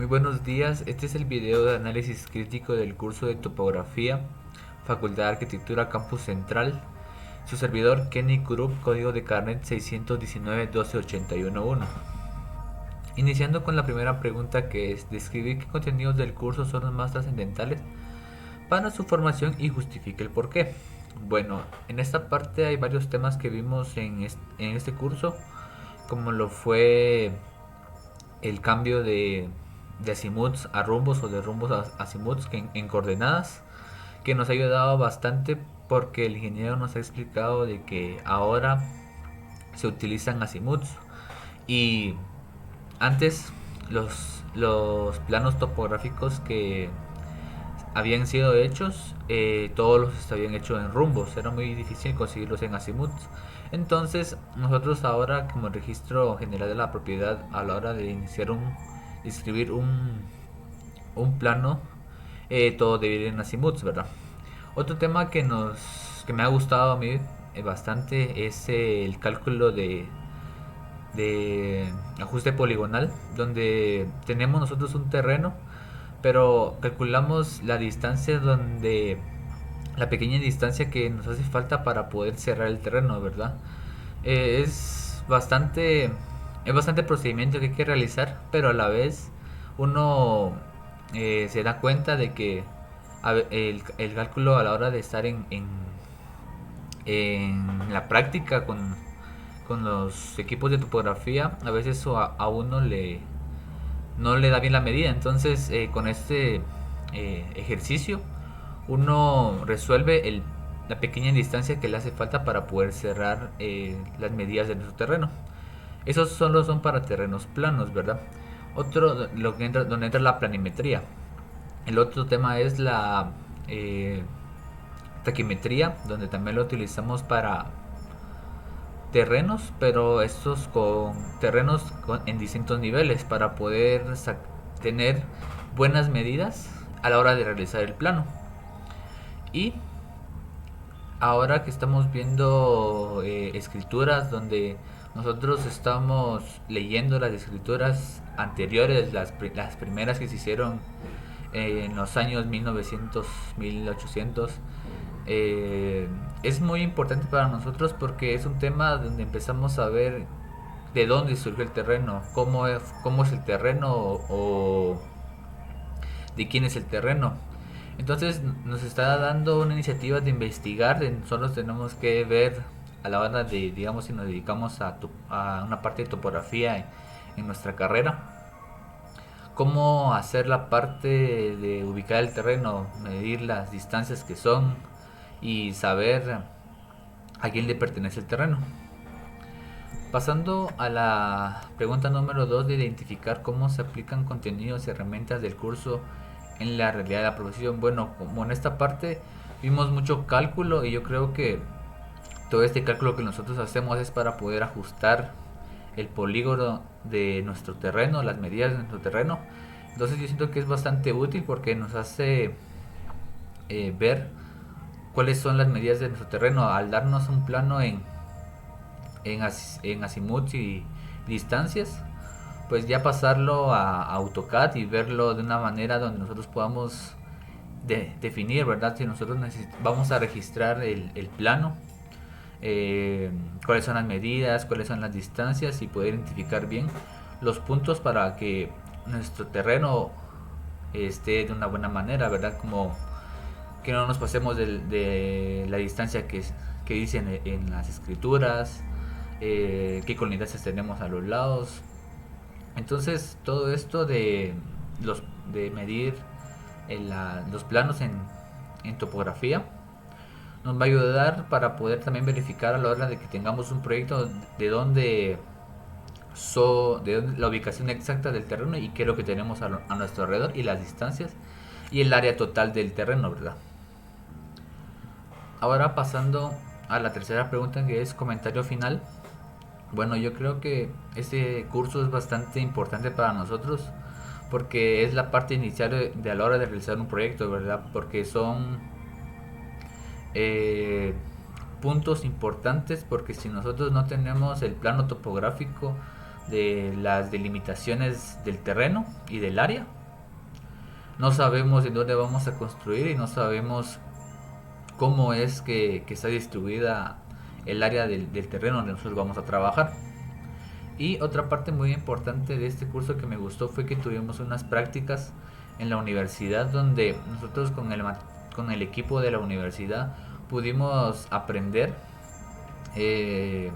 Muy buenos días, este es el video de análisis crítico del curso de topografía, Facultad de Arquitectura Campus Central. Su servidor Kenny Kurup, código de carnet 619-1281-1. Iniciando con la primera pregunta, que es: describir qué contenidos del curso son los más trascendentales para su formación y justifique el porqué. Bueno, en esta parte hay varios temas que vimos en este curso, como lo fue el cambio de azimuts a rumbos, o de rumbos a azimuts en coordenadas, que nos ha ayudado bastante porque el ingeniero nos ha explicado de que ahora se utilizan azimuts, y antes los planos topográficos que habían sido hechos, todos los habían hecho en rumbos, era muy difícil conseguirlos en azimuts. Entonces nosotros ahora, como registro general de la propiedad, a la hora de escribir un plano, todo debe ir en azimuts, ¿verdad? Otro tema que me ha gustado a mí bastante es el cálculo de ajuste poligonal, donde tenemos nosotros un terreno, pero calculamos la distancia la pequeña distancia que nos hace falta para poder cerrar el terreno, ¿verdad? Eh, es bastante es bastante procedimiento que hay que realizar, pero a la vez uno se da cuenta de que el cálculo a la hora de estar en la práctica con los equipos de topografía, a veces eso a uno no le da bien la medida. Entonces, con este ejercicio, uno resuelve la pequeña distancia que le hace falta para poder cerrar las medidas de nuestro terreno. Esos solo son para terrenos planos, ¿verdad? Otro, donde entra la planimetría. El otro tema es la taquimetría, donde también lo utilizamos para terrenos, pero estos con terrenos en distintos niveles, para poder tener buenas medidas a la hora de realizar el plano. Y ahora que estamos viendo escrituras, donde nosotros estamos leyendo las escrituras anteriores, las primeras que se hicieron en los años 1900, 1800, eh, es muy importante para nosotros porque es un tema donde empezamos a ver de dónde surgió el terreno, cómo es el terreno, o de quién es el terreno. Entonces nos está dando una iniciativa de investigar. Nosotros tenemos que ver a la hora de, digamos, si nos dedicamos a una parte de topografía en nuestra carrera, cómo hacer la parte de ubicar el terreno, medir las distancias que son y saber a quién le pertenece el terreno. Pasando a la pregunta número 2, de identificar cómo se aplican contenidos y herramientas del curso en la realidad de la profesión. Bueno, como en esta parte vimos mucho cálculo, y yo creo que todo este cálculo que nosotros hacemos es para poder ajustar el polígono de nuestro terreno, las medidas de nuestro terreno. Entonces yo siento que es bastante útil porque nos hace ver cuáles son las medidas de nuestro terreno al darnos un plano en azimuth y distancias. Pues ya pasarlo a AutoCAD y verlo de una manera donde nosotros podamos definir, ¿verdad? Si nosotros vamos a registrar el plano, cuáles son las medidas, cuáles son las distancias, y poder identificar bien los puntos para que nuestro terreno esté de una buena manera, ¿verdad? Como que no nos pasemos de la distancia que dicen en las escrituras, qué colindancias tenemos a los lados. Entonces todo esto de medir los planos en topografía nos va a ayudar para poder también verificar a la hora de que tengamos un proyecto de dónde, de dónde la ubicación exacta del terreno y qué es lo que tenemos a nuestro alrededor, y las distancias y el área total del terreno, ¿verdad? Ahora pasando a la tercera pregunta, que es comentario final. Bueno, yo creo que este curso es bastante importante para nosotros porque es la parte inicial a la hora de realizar un proyecto, ¿verdad? Porque son eh, puntos importantes, porque si nosotros no tenemos el plano topográfico, de las delimitaciones del terreno y del área. No sabemos en dónde vamos a construir y no sabemos cómo es que está distribuida el área del terreno donde nosotros vamos a trabajar. Y otra parte muy importante de este curso que me gustó fue que tuvimos unas prácticas en la universidad donde nosotros con el equipo de la universidad pudimos aprender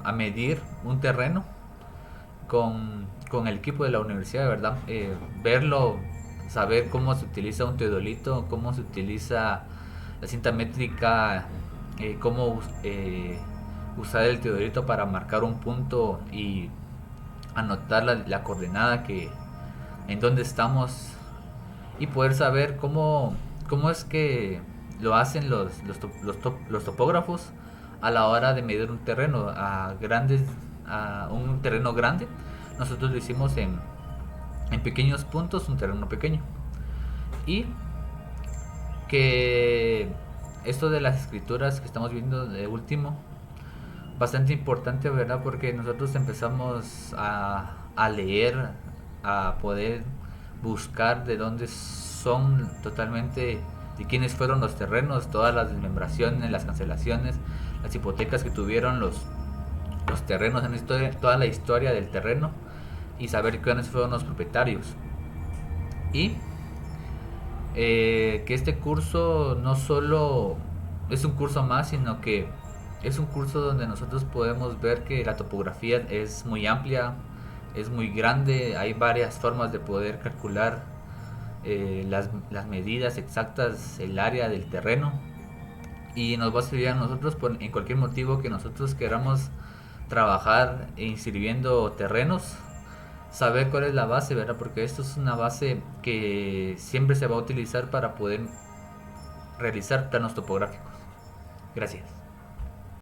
a medir un terreno con el equipo de la universidad, ¿verdad? Verlo, saber cómo se utiliza un teodolito, cómo se utiliza la cinta métrica, cómo usar el teodolito para marcar un punto y anotar la coordenada en donde estamos y poder saber cómo es que lo hacen los topógrafos a la hora de medir un terreno a un terreno grande. Nosotros lo hicimos en pequeños puntos, un terreno pequeño. Y que esto de las escrituras que estamos viendo de último, bastante importante, ¿verdad? Porque nosotros empezamos a leer, a poder buscar de dónde son totalmente, de quiénes fueron los terrenos, todas las desmembraciones, las cancelaciones, las hipotecas que tuvieron los terrenos en la historia, toda la historia del terreno y saber quiénes fueron los propietarios. Y que este curso no solo es un curso más, sino que es un curso donde nosotros podemos ver que la topografía es muy amplia, es muy grande, hay varias formas de poder calcular las medidas exactas, el área del terreno, y nos va a servir a nosotros en cualquier motivo que nosotros queramos trabajar inscribiendo terrenos, saber cuál es la base, ¿verdad? Porque esto es una base que siempre se va a utilizar para poder realizar planos topográficos. Gracias.